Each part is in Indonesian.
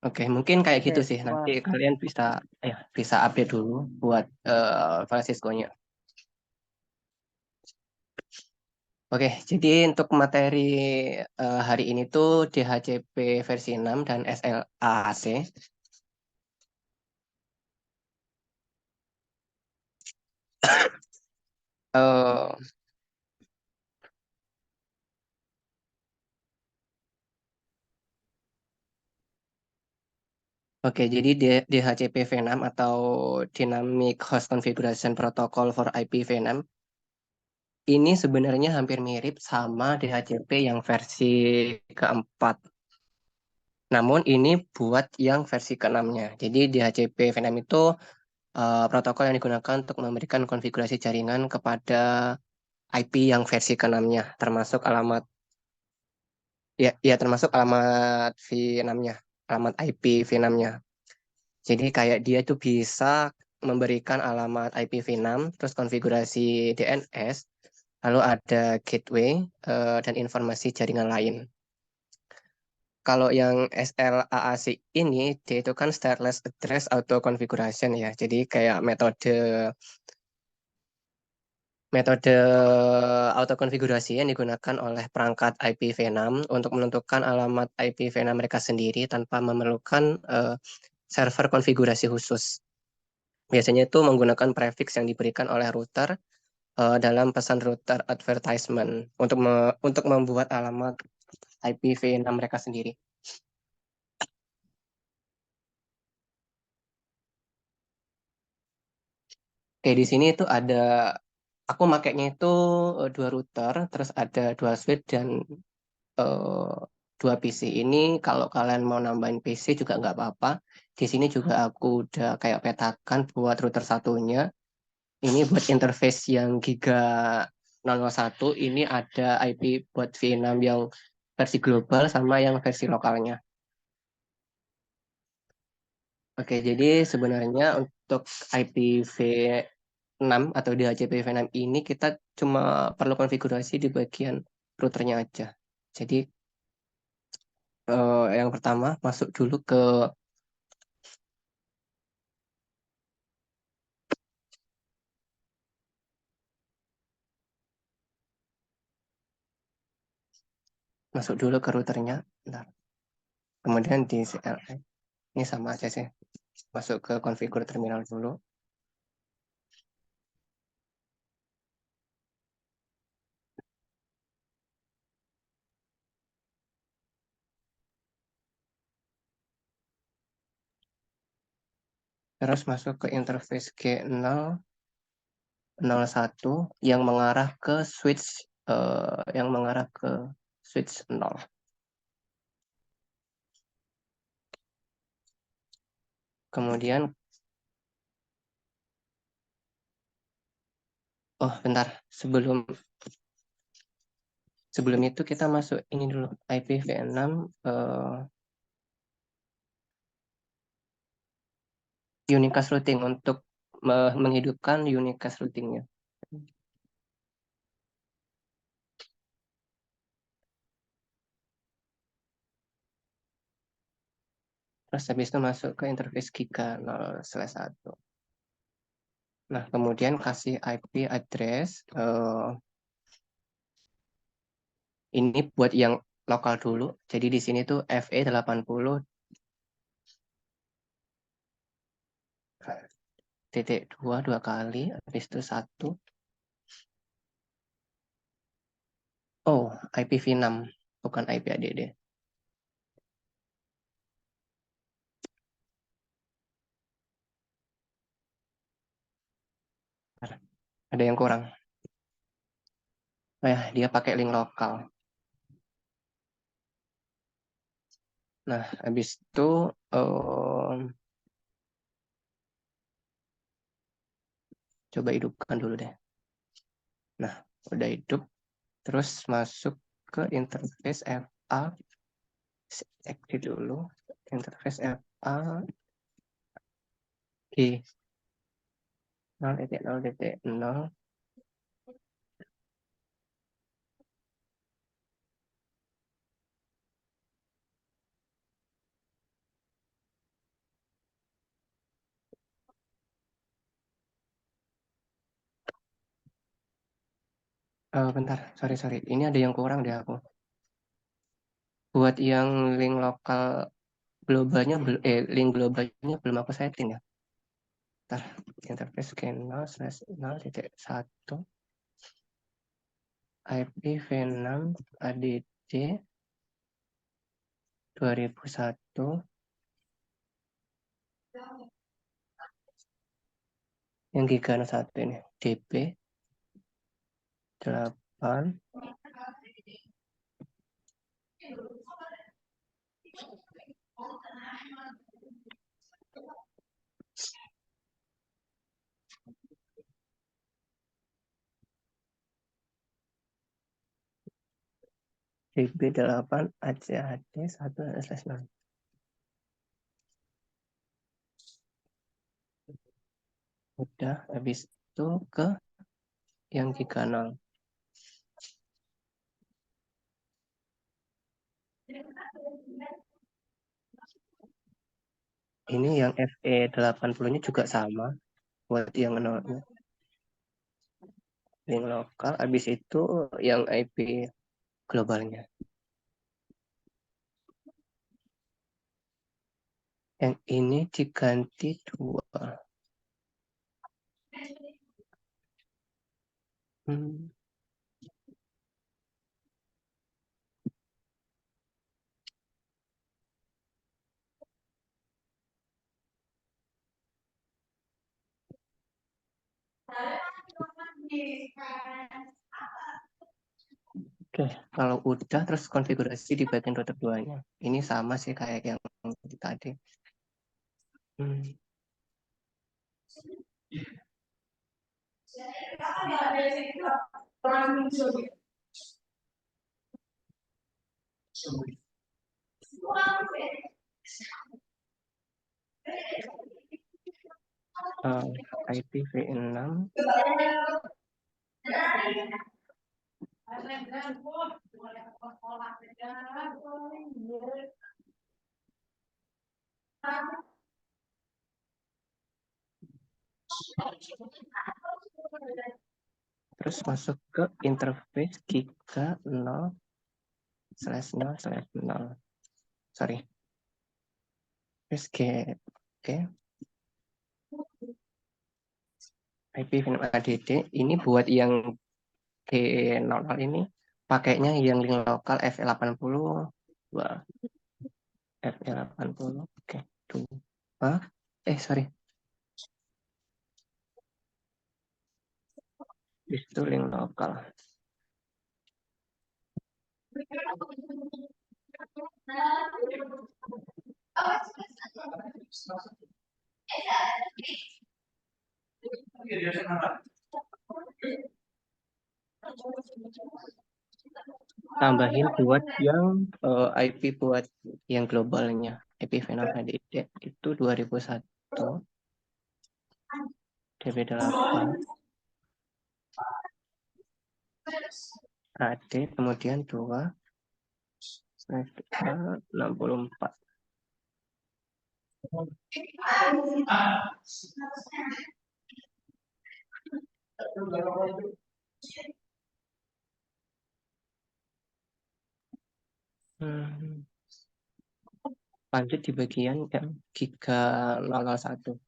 Oke, mungkin kayak gitu Oke, sih. Nanti Mas. kalian bisa update dulu buat Francisco-nya. Oke, jadi untuk materi hari ini tuh DHCP versi 6 dan SLAAC. Eh, oke, jadi DHCP V6 atau Dynamic Host Configuration Protocol for IPv6 ini sebenarnya hampir mirip sama DHCP yang versi keempat. Namun ini buat yang versi keenamnya. Jadi DHCP V6 itu protokol yang digunakan untuk memberikan konfigurasi jaringan kepada IP yang versi keenamnya, termasuk alamat ya termasuk alamat V6-nya, alamat IP V6-nya. Jadi kayak dia tuh bisa memberikan alamat IPv6, terus konfigurasi DNS, lalu ada gateway dan informasi jaringan lain. Kalau yang SLAAC ini, dia itu kan stateless address auto configuration ya. Jadi kayak metode metode autokonfigurasi yang digunakan oleh perangkat IPv6 untuk menentukan alamat IPv6 mereka sendiri tanpa memerlukan server konfigurasi khusus. Biasanya itu menggunakan prefix yang diberikan oleh router dalam pesan router advertisement untuk membuat alamat IPv6 mereka sendiri. Oke, di sini itu aku makainya itu dua router, terus ada dua switch dan eh, dua PC. Ini kalau kalian mau nambahin PC juga nggak apa-apa. Di sini juga aku udah kayak petakan buat router satunya. Ini buat interface yang Giga 001. Ini ada IP buat V6 yang versi global sama yang versi lokalnya. Oke, jadi sebenarnya untuk IPv6 atau DHCP-V6 ini kita cuma perlu konfigurasi di bagian routernya aja. Jadi yang pertama masuk dulu ke routernya. Bentar. Kemudian di CLI ini sama aja sih. Masuk ke configure terminal dulu. Terus masuk ke interface G001 yang mengarah ke switch 0. Kemudian oh bentar, sebelum itu kita masuk ini dulu IPv6 unicast routing untuk menghidupkan unicast routingnya. Terus habis itu masuk ke interface Giga 0/1. Nah, kemudian kasih IP address. Ini buat yang lokal dulu. Jadi di sini tuh FE 80 titik dua kali, habis itu satu. Oh, IPv6, bukan IP ADD. Ada yang kurang. Oh ya, dia pakai link lokal. Nah, habis itu coba hidupkan dulu deh. Nah, udah hidup. Terus masuk ke interface FA. Exit dulu. Interface FA di 0.0.0. Bentar, sorry. Ini ada yang kurang deh aku. Buat yang link lokal link globalnya belum aku setting ya. Bentar, interface scan 0/0.1 IPv6 ADD 2001 yang giga 1 ini DP 8 DP 8 ACHD 1/0. Udah habis itu ke yang giga 0. Ini yang FE80-nya juga sama buat yang 0 link lokal, habis itu yang IP globalnya. Yang ini diganti 2. Oke, kalau udah terus konfigurasi di bagian router 2-nya. Ini sama sih kayak yang tadi. IPv6 terus masuk ke interface giga 0/0/0. Sorry. Terus oke. IPv6 ADD ini buat yang G00 ini pakainya yang link lokal FE80. Wah, FE80. Oke, tuh. Sorry. Itu link lokal. Tambahin buat yang IP buat yang globalnya. IPv6 HDD itu 2001 DB8 AD kemudian 2/64. Lanjut di bagian yang giga 001.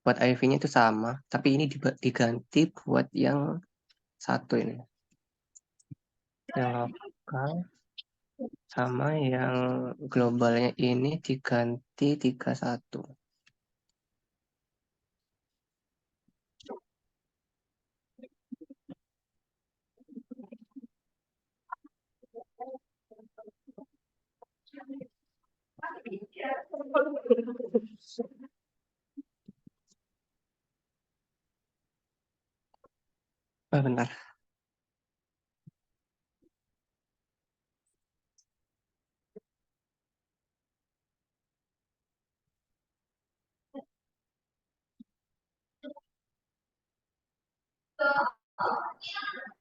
Buat IV-nya itu sama, tapi ini diganti buat yang satu ini. Yang lokal sama yang globalnya ini diganti 31. Bentar.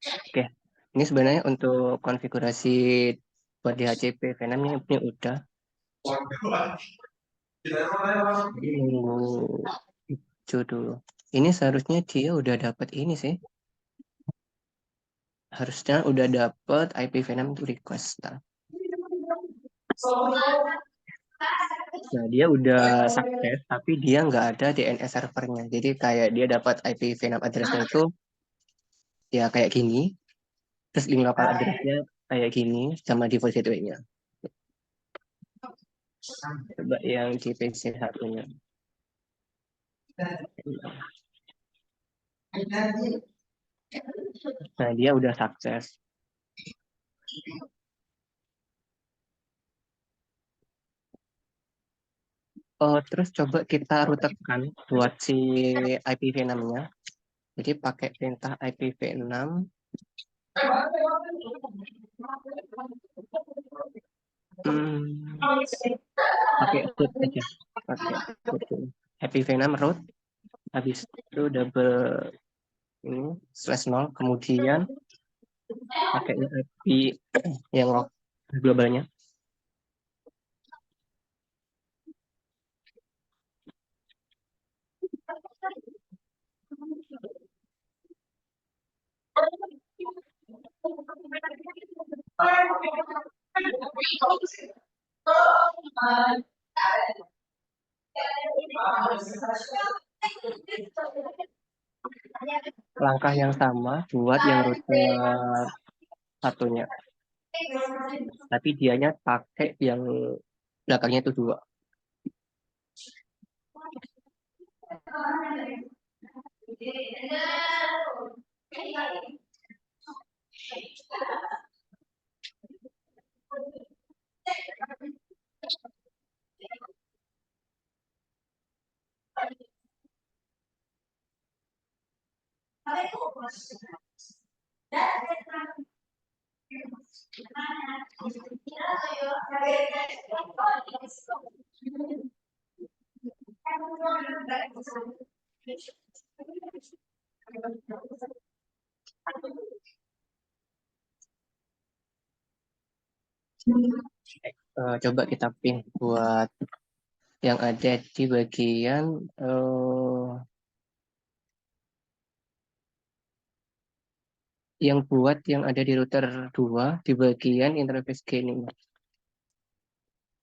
Oke, ini sebenarnya untuk konfigurasi buat DHCP V6 ini udah. Jadi nunggu hijau dulu. Ini seharusnya dia udah dapat ini sih. Harusnya udah dapat IP v6 to request. Nah, dia udah sukses, tapi dia nggak ada DNS servernya. Jadi kayak dia dapat IP v6 addressnya itu ya kayak gini, terus link local addressnya kayak gini, sama default gateway-nya. Coba yang di PC satunya. Nah, dia udah sukses. Oh, terus coba kita rutekan buat si IPv6-nya. Jadi pakai perintah IPv6. Hmm, pakai root aja. Pakai root dulu. IPv6 root. Habis itu double ini /0. Kemudian pakai IP yang globalnya. Langkah yang sama buat yang router satunya. Tapi dianya pakai yang belakangnya itu dua. Coba kita pin buat yang ada di bagian yang buat yang ada di router 2 di bagian interface gaining.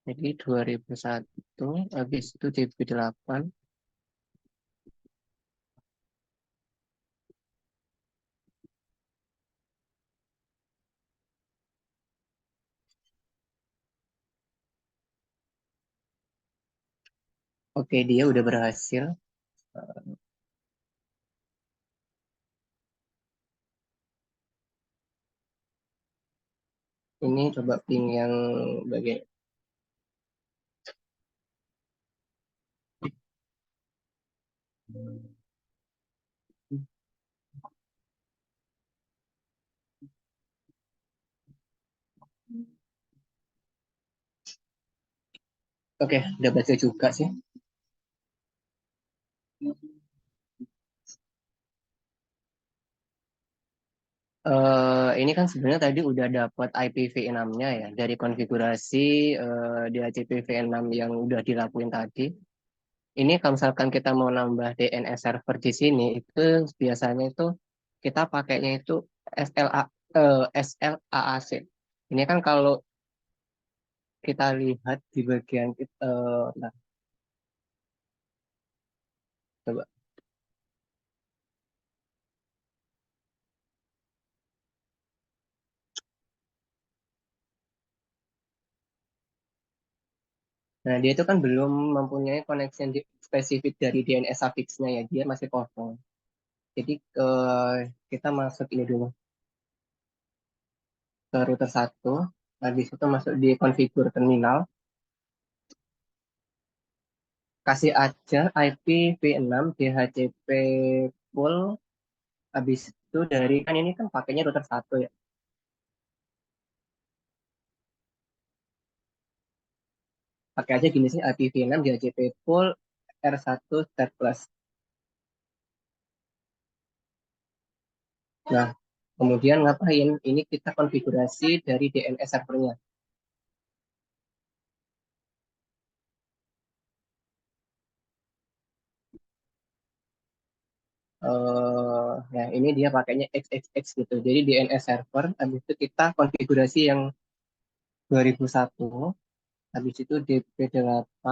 Jadi 2001 habis itu DB8. Oke, dia udah berhasil. Ini coba ping yang bagian. Oke, udah berhasil juga sih. Ini kan sebenarnya tadi udah dapat IPv6-nya ya dari konfigurasi DHCP-v6 yang udah dilakuin tadi. Ini kalau misalkan kita mau nambah DNS server di sini itu biasanya itu kita pakainya itu SLAAC. Ini kan kalau kita lihat di bagian kita, nah, coba. Nah, dia itu kan belum mempunyai koneksi yang spesifik dari DNS suffix-nya ya, dia masih kosong. Jadi kita masuk ini dulu ke router 1, habis itu masuk di konfigur terminal, kasih aja IP v6 DHCP full, habis itu dari kan ini kan pakainya router 1 ya, pakai aja gini sih IP v6 DHCP full R1 start plus. Nah, kemudian ngapain? Ini kita konfigurasi dari DNS servernya. Ya ini dia pakainya XXX gitu. Jadi DNS server, habis itu kita konfigurasi yang 2001, habis itu DP8,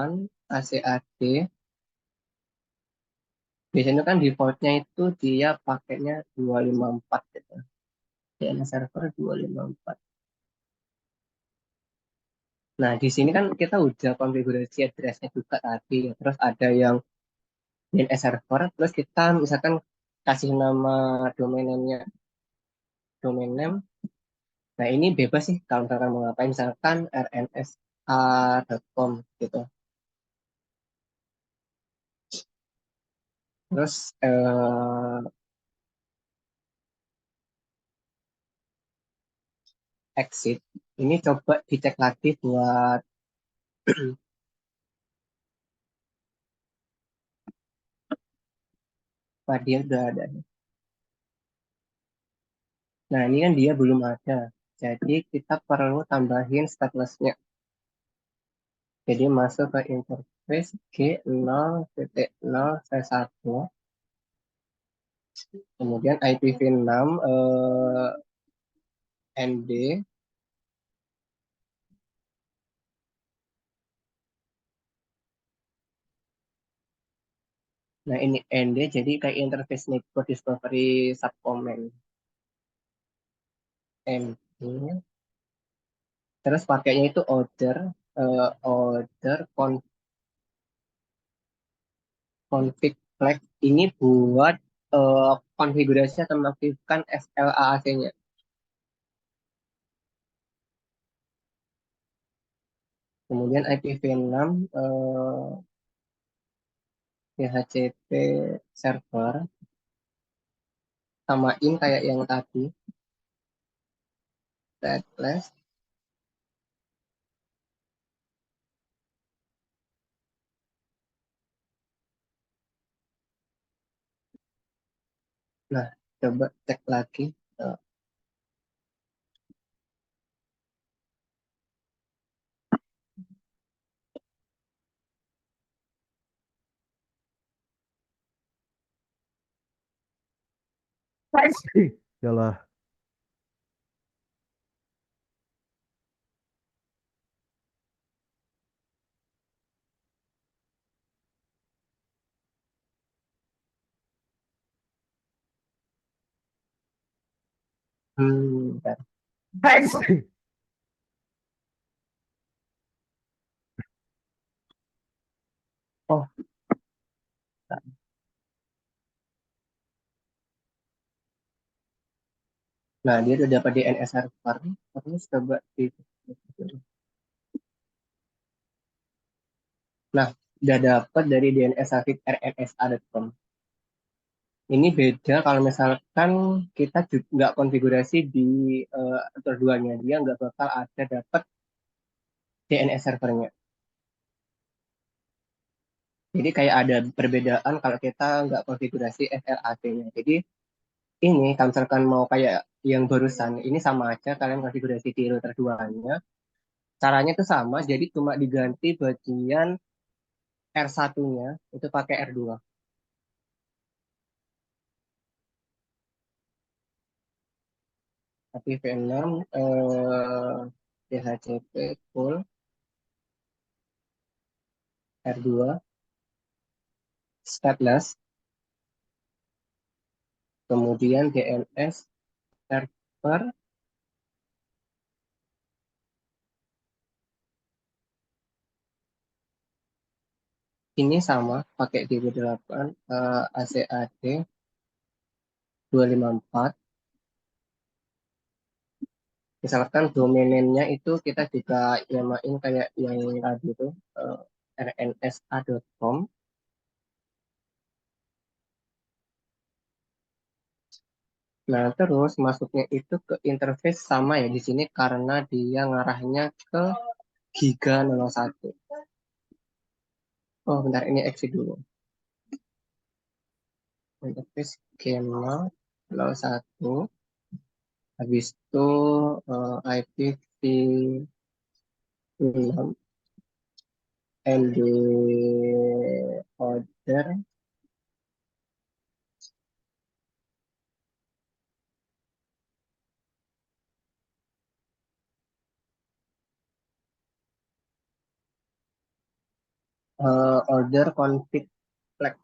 ACAD. Biasanya kan defaultnya itu dia pakainya 254 gitu. DNS server 254. Nah, di sini kan kita udah konfigurasi address-nya juga tadi, ya. Terus ada yang DNS server, terus kita misalkan kasih nama domain name-nya, domain name. Nah, ini bebas sih kalau misalkan mau ngapain, misalkan rnsa.com gitu. Terus exit. Ini coba dicek lagi buat dia udah ada. Nah, ini kan dia belum ada. Jadi kita perlu tambahin stateless-nya. Jadi masuk ke interface G0.0/1, kemudian IPv6 ND. Nah, ini ND jadi kayak interface network discovery subcommand ND. Terus pakainya itu order config flag ini buat konfigurasi atau mengaktifkan SLAAC-nya. Kemudian IPv6 DHCP server samain kayak yang tadi, stateless. Nah, coba cek lagi. Eh, Yalah. bentar. Oh, nah dia udah dapat DNS server. Terus coba di. Nah, udah dapat dari DNS traffic rnsa.com. Ini beda kalau misalkan kita juga nggak konfigurasi di keduanya, dia nggak bakal ada dapat DNS servernya. Jadi kayak ada perbedaan kalau kita nggak konfigurasi SLAC-nya. Jadi ini kalau misalkan mau kayak yang barusan, ini sama aja kalian konfigurasi di router duanya. Caranya itu sama, jadi cuma diganti bagian R1-nya itu pakai R2. Tapi V6 DHCP full R2 stateless, kemudian DNS server ini sama pakai DB8 ACAD 254. Misalkan domain name-nya itu kita juga nyamain kayak yang tadi itu rnsa.com. Nah, terus masuknya itu ke interface sama ya di sini karena dia ngarahnya ke Giga 01. Oh, bentar ini exit dulu. Interface G01. Habis itu IPv6 and the order order config flag.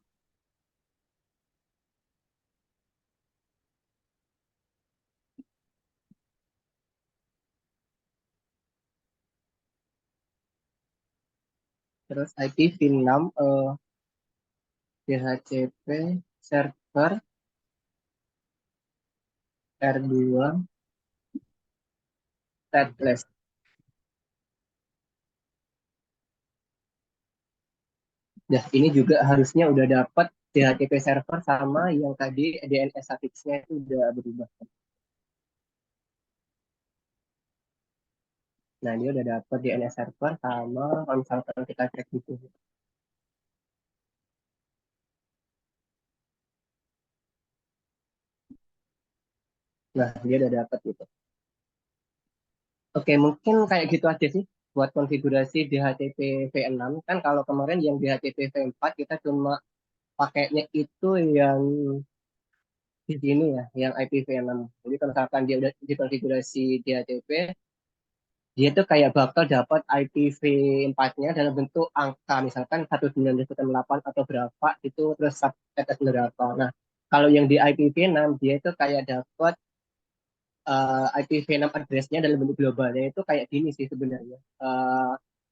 Terus IPv6 DHCP server R2 stateless. Nah, ini juga harusnya udah dapat DHCP server sama yang tadi DNS suffix-nya itu udah berubah. Nah, dia udah dapat DNS server sama kalau misalkan kita cek gitu. Nah, dia udah dapat gitu. Oke, mungkin kayak gitu aja sih buat konfigurasi DHCP V6. Kan kalau kemarin yang DHCP V4 kita cuma pakainya itu yang di sini ya, yang IPv6. Jadi kalau misalkan dia udah dikonfigurasi DHCP, dia tuh kayak bakal dapat IPv4-nya dalam bentuk angka, misalkan 192.168 atau berapa, itu terus subnet berapa. Nah, kalau yang di IPv6, dia itu kayak dapat IPv6 address-nya dalam bentuk globalnya itu kayak gini sih sebenarnya.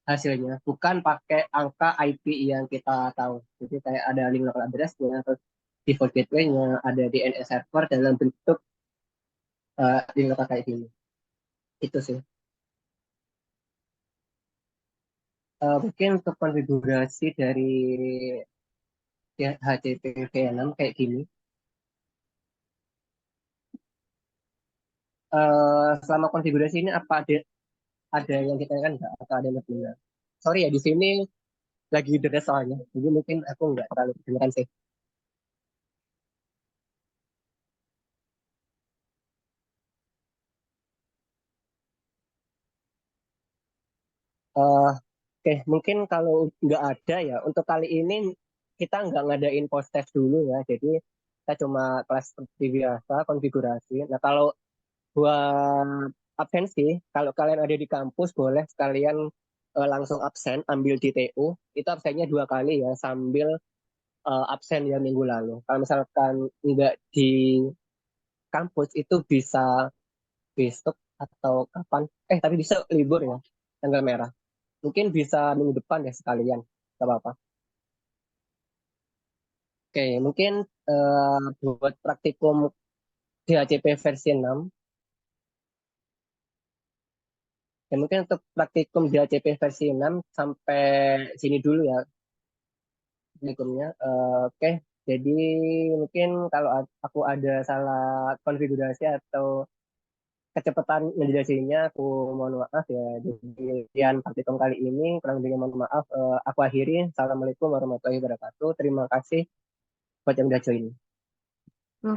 Hasilnya bukan pakai angka IP yang kita tahu. Jadi kayak ada link local address-nya, terus default gateway-nya, ada DNS server dalam bentuk link local kayak gini. Itu sih. Mungkin untuk konfigurasi dari ya, HTTP6 kayak gini. Selama konfigurasi ini apa ada yang kita kan nggak atau ada yang berbeda? Sorry ya di sini lagi deres soalnya, jadi mungkin aku nggak terlalu kedengeran sih. Eh, Oke, mungkin kalau nggak ada ya untuk kali ini kita nggak ngadain post test dulu ya, jadi kita cuma kelas seperti biasa konfigurasi. Nah kalau buat absensi, kalau kalian ada di kampus boleh sekalian langsung absen, ambil di TU. Itu absennya 2 kali ya, sambil absen ya minggu lalu. Kalau misalkan nggak di kampus itu bisa besok atau kapan? Tapi bisa libur ya, tanggal merah. Mungkin bisa minggu depan ya sekalian, nggak apa-apa. Oke, mungkin buat praktikum DHCP versi 6, ya mungkin untuk praktikum DHCP versi 6 sampai sini dulu ya praktikumnya. Oke, jadi mungkin kalau aku ada salah konfigurasi atau kecepatan ngejelasinnya, aku mohon maaf ya. Jadi sekian praktikum kali ini, kurang lebihnya mohon maaf. Aku akhiri. Assalamualaikum warahmatullahi wabarakatuh. Terima kasih buat yang udah join.